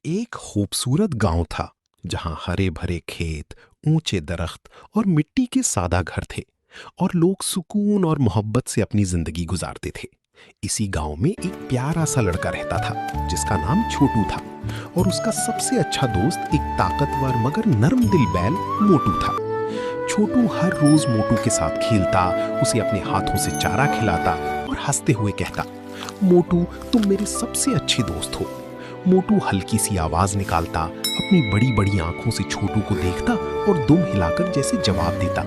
एक खूबसूरत गांव था जहां हरे भरे खेत, ऊंचे दरख्त और मिट्टी के सादा घर थे और लोग सुकून और मोहब्बत से अपनी जिंदगी गुजारते थे। इसी गांव में एक प्यारा सा लड़का रहता था जिसका नाम छोटू था और उसका सबसे अच्छा दोस्त एक ताकतवर मगर नर्म दिल बैल मोटू था। छोटू हर रोज मोटू के साथ खेलता, उसे अपने हाथों से चारा खिलाता और हंसते हुए कहता, मोटू तुम मेरे सबसे अच्छे दोस्त हो। मोटू हल्की सी आवाज निकालता, अपनी बड़ी बड़ी आंखों से छोटू को देखता और दुम हिलाकर जैसे जवाब देता,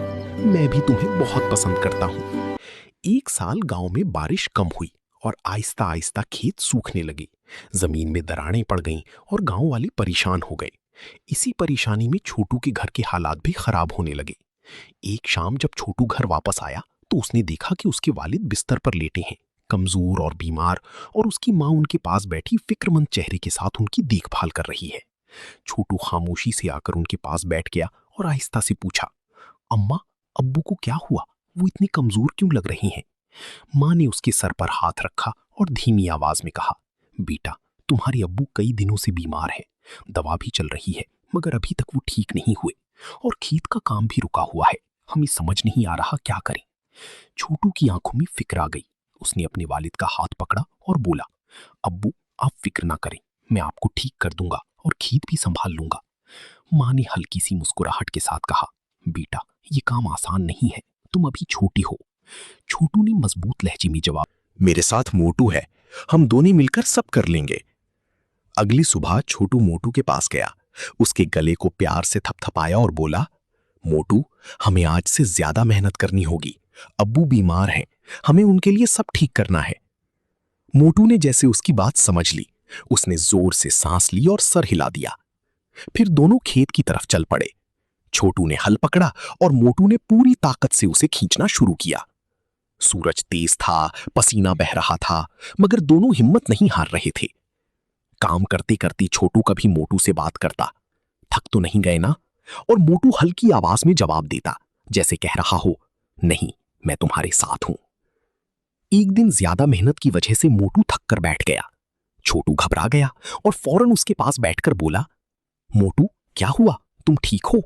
मैं भी तुम्हें बहुत पसंद करता हूँ। एक साल गांव में बारिश कम हुई और आहिस्ता आहिस्ता खेत सूखने लगे। जमीन में दरारें पड़ गईं और गांव वाले परेशान हो गए। इसी परेशानी में छोटू के घर के हालात भी खराब होने लगे। एक शाम जब छोटू घर वापस आया तो उसने देखा कि उसके वालिद बिस्तर पर लेटे हैं, कमजोर और बीमार, और उसकी माँ उनके पास बैठी फिक्रमंद चेहरे के साथ उनकी देखभाल कर रही है। छोटू खामोशी से आकर उनके पास बैठ गया और आहिस्ता से पूछा, अम्मा, अब्बू को क्या हुआ? वो इतनी कमजोर क्यों लग रही हैं? माँ ने उसके सर पर हाथ रखा और धीमी आवाज में कहा, बेटा, तुम्हारे अब्बू कई दिनों से बीमार हैं। दवा भी चल रही है मगर अभी तक वो ठीक नहीं हुए और खेत का काम भी रुका हुआ है। हमें समझ नहीं आ रहा क्या करें। छोटू की आंखों में फिक्र आ गई। उसने अपने वालिद का हाथ पकड़ा और बोला, अब्बू आप फिक्र ना करें, मैं आपको ठीक कर दूंगा और खेत भी संभाल लूंगा। माँ ने हल्की सी मुस्कुराहट के साथ कहा, बेटा ये काम आसान नहीं है, तुम अभी छोटी हो। छोटू ने मजबूत लहजे में जवाब, मेरे साथ मोटू है, हम दोनों मिलकर सब कर लेंगे। अगली सुबह छोटू मोटू के पास गया, उसके गले को प्यार से थपथपाया और बोला, मोटू हमें आज से ज्यादा मेहनत करनी होगी। अब्बू बीमार हैं, हमें उनके लिए सब ठीक करना है। मोटू ने जैसे उसकी बात समझ ली, उसने जोर से सांस ली और सर हिला दिया। फिर दोनों खेत की तरफ चल पड़े। छोटू ने हल पकड़ा और मोटू ने पूरी ताकत से उसे खींचना शुरू किया। सूरज तेज था, पसीना बह रहा था, मगर दोनों हिम्मत नहीं हार रहे थे। काम करते करते छोटू कभी मोटू से बात करता, थक तो नहीं गए ना? और मोटू हल्की आवाज में जवाब देता, जैसे कह रहा हो, नहीं, मैं तुम्हारे साथ हूं। एक दिन ज्यादा मेहनत की वजह से मोटू थक कर बैठ गया। छोटू घबरा गया और फौरन उसके पास बैठकर बोला, मोटू क्या हुआ, तुम ठीक हो?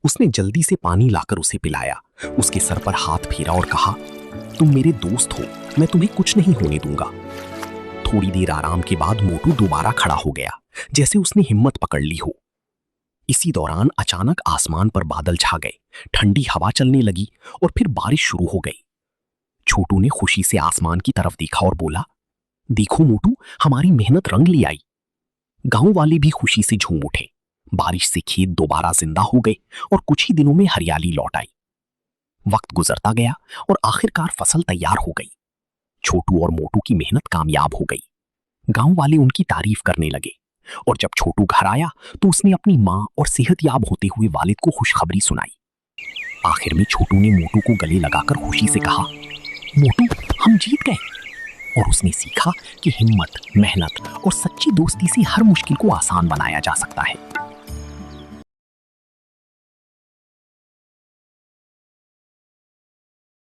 उसने जल्दी से पानी लाकर उसे पिलाया, उसके सर पर हाथ फेरा और कहा, तुम मेरे दोस्त हो, मैं तुम्हें कुछ नहीं होने दूंगा। थोड़ी देर आराम के बाद मोटू दोबारा खड़ा हो गया, जैसे उसने हिम्मत पकड़ ली हो। इसी दौरान अचानक आसमान पर बादल छा गए, ठंडी हवा चलने लगी और फिर बारिश शुरू हो गई। छोटू ने खुशी से आसमान की तरफ देखा और बोला, देखो मोटू, हमारी मेहनत रंग ले आई। गांव वाले भी खुशी से झूम उठे। बारिश से खेत दोबारा जिंदा हो गए और कुछ ही दिनों में हरियाली लौट आई। वक्त गुजरता गया और आखिरकार फसल तैयार हो गई। छोटू और मोटू की मेहनत कामयाब हो गई। गांव वाले उनकी तारीफ करने लगे और जब छोटू घर आया तो उसने अपनी माँ और सेहतयाब होते हुए वालिद को खुशखबरी सुनाई। आखिर में छोटू ने मोटू को गले लगाकर खुशी से कहा, मोटू हम जीत गए। और उसने सीखा कि हिम्मत, मेहनत और सच्ची दोस्ती से हर मुश्किल को आसान बनाया जा सकता है।